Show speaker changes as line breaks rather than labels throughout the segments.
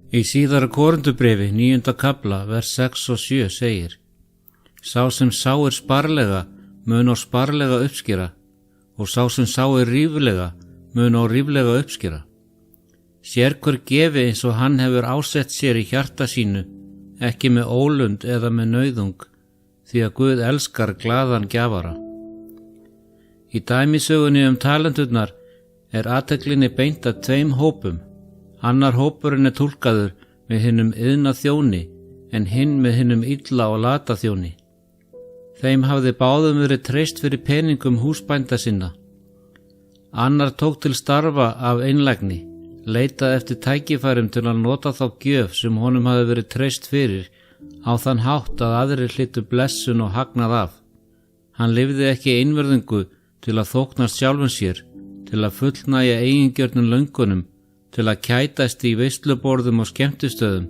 Í síðara Korintubréfi 9. kafla vers 6 og 7 segir: Sá sem sáir sparlega mun á sparlega uppskera, og sá sem sáir ríflega mun á ríflega uppskera. Sérhver gefi eins og hann hefur ásett sér í hjarta sínu, ekki með ólund eða með nauðung, því að Guð elskar glaðan gjafara. Í dæmisögunni talenturnar er athyglinni beint að tveim hópum. Annar hópurinn er túlkaður með hinum iðna þjóni, en hinn með hinum illa og lata þjóni. Þeim hafði báðum verið treyst fyrir peningum húsbænda sinna. Annar tók til starfa af einlægni, leitaði eftir tækifærum til að nota þá gjöf sem honum hafði verið treyst fyrir, á þann hátt að aðrir hlytu blessun og hagnað af. Hann lifði ekki einverðingu til að þóknast sjálfum sér, til að fullnægja eigingjörnum löngunum, til að kætast í veisluborðum og skemmtistöðum,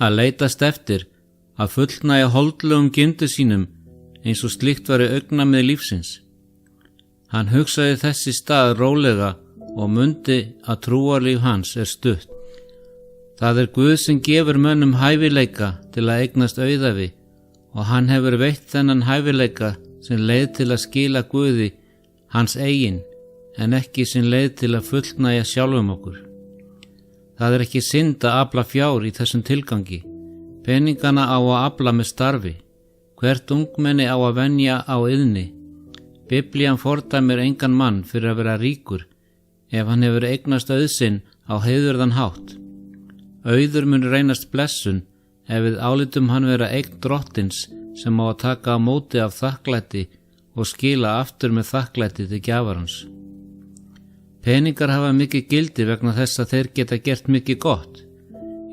að leitast eftir að fullnægja holdlegum gildi sínum eins og slíkt væri augnamið lífsins. Hann hugsaði þessi stað rólega og mundi að trúarlíf hans er stutt. Það er Guð sem gefur mönnum hæfileika til að eignast auðæfi, og hann hefur veitt þennan hæfileika sem leið til að skila Guði hans eigin, en ekki sem leið til að fullnægja sjálfum okkur. Það er ekki synd að afla fjár í þessum tilgangi. Peningana á að afla með starfi. Hvert ungmenni á að venja á iðni. Biblían fordæmir engan mann fyrir að vera ríkur ef hann hefur eignast auðsinn á heiðurðan hátt. Auður mun reynast blessun ef við álitum hann vera eign drottins sem á að taka á móti af þakklæti og skila aftur með þakklæti til gjafarans. Peningar hafa mikið gildi vegna þess að þeir geta gert mikið gott.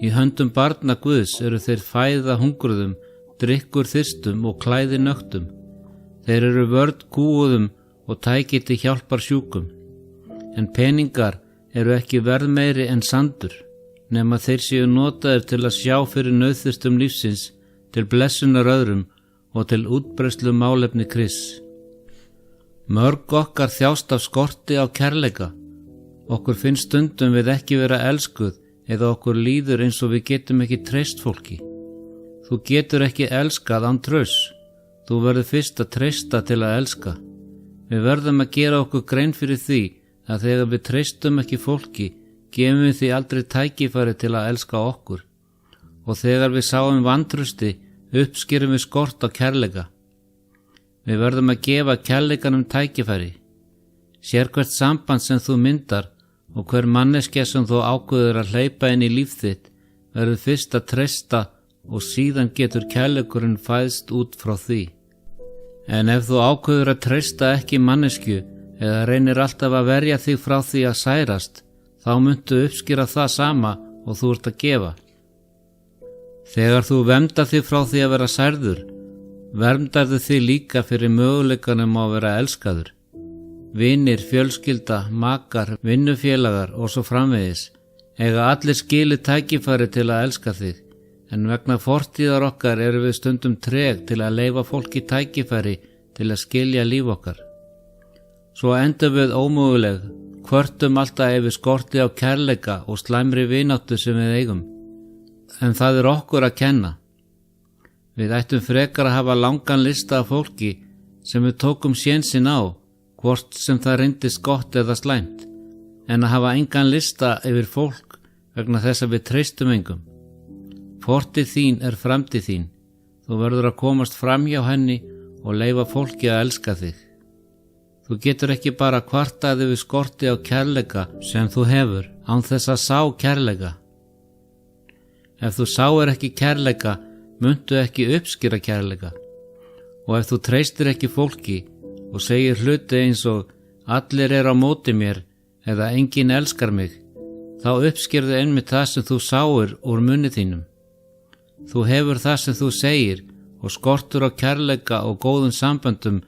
Í höndum barna Guðs eru þeir fæða hungruðum, drykkur þyrstum og klæði nöktum. Þeir eru vörn kúguðum og tæki til hjálpar sjúkum. En peningar eru ekki verðmeiri en sandur, nema þeir séu notaðir til að sjá fyrir nauðþyrstum lífsins, til blessunar öðrum og til útbreiðslu málefni Krists. Mörg okkar þjást af skorti á kærleika. Okkur finnst stundum við ekki vera elskuð eða okkur líður eins og við getum ekki treyst fólki. Þú getur ekki elskað án trausts. Þú verður fyrst að treysta til að elska. Við verðum að gera okkur grein fyrir því að þegar við treystum ekki fólki, gefum við því aldrei tækifæri til að elska okkur. Og þegar við sáum vantrausti, uppskerum við skort á kærleika. Við verðum að gefa kærleikanum tækifæri. Sérhvert samband sem þú myndar og hver manneskja sem þú ákveður að hleypa inn í líf þitt verður fyrst að treysta og síðan getur kærleikurinn fæðst út frá því. En ef þú ákveður að treysta ekki manneskju eða reynir alltaf að verja þig frá því að særast, þá muntu uppskera það sama og þú ert að gefa. Þegar þú verndar þig frá því að vera særður, verndarðu þig líka fyrir möguleikanum á að vera elskaður. Vinir, fjölskylda, makar, vinnufélagar og svo framvegis eiga allir skilið tækifæri til að elska þig, en vegna fortíðar okkar erum við stundum treg til að leyfa fólki tækifæri til að skilja líf okkar. Svo endum við ómöguleg, kvörtum alltaf ef við skorti á kærleika og slæmri vináttu sem við eigum. En það er okkur að kenna. Við ættum frekar að hafa langan lista af fólki sem við tókum sénsinn á, hvort sem það reyndist gott eða slæmt, en að hafa engan lista yfir fólk vegna þess að við treystum engum. Fortið þín er framtíð þín. Þú verður að komast fram hjá henni og leyfa fólki að elska þig. Þú getur ekki bara kvartað yfir skorti á kærleika sem þú hefur án þess að sá kærleika. Ef þú sáir ekki kærleika, muntu ekki uppskera kærleika. Og ef þú treystir ekki fólki og segir hluti eins og allir er á móti mér eða enginn elskar mig, þá uppskerðu einmitt það sem þú sáir úr munni þínum. Þú hefur það sem þú segir og skortur á kærleika og góðum samböndum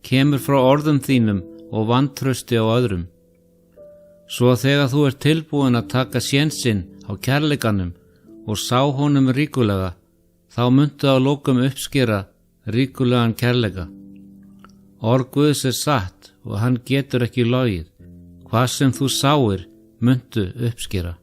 kemur frá orðum þínum og vantrausti á öðrum. Svo þegar þú ert tilbúin að taka sénsinn á kærleikanum og sá honum ríkulega, þá muntu að lokum uppskera ríkulegan kærleika. Orð Guðs er satt og hann getur ekki logið. Hvað sem þú sáir muntu uppskera.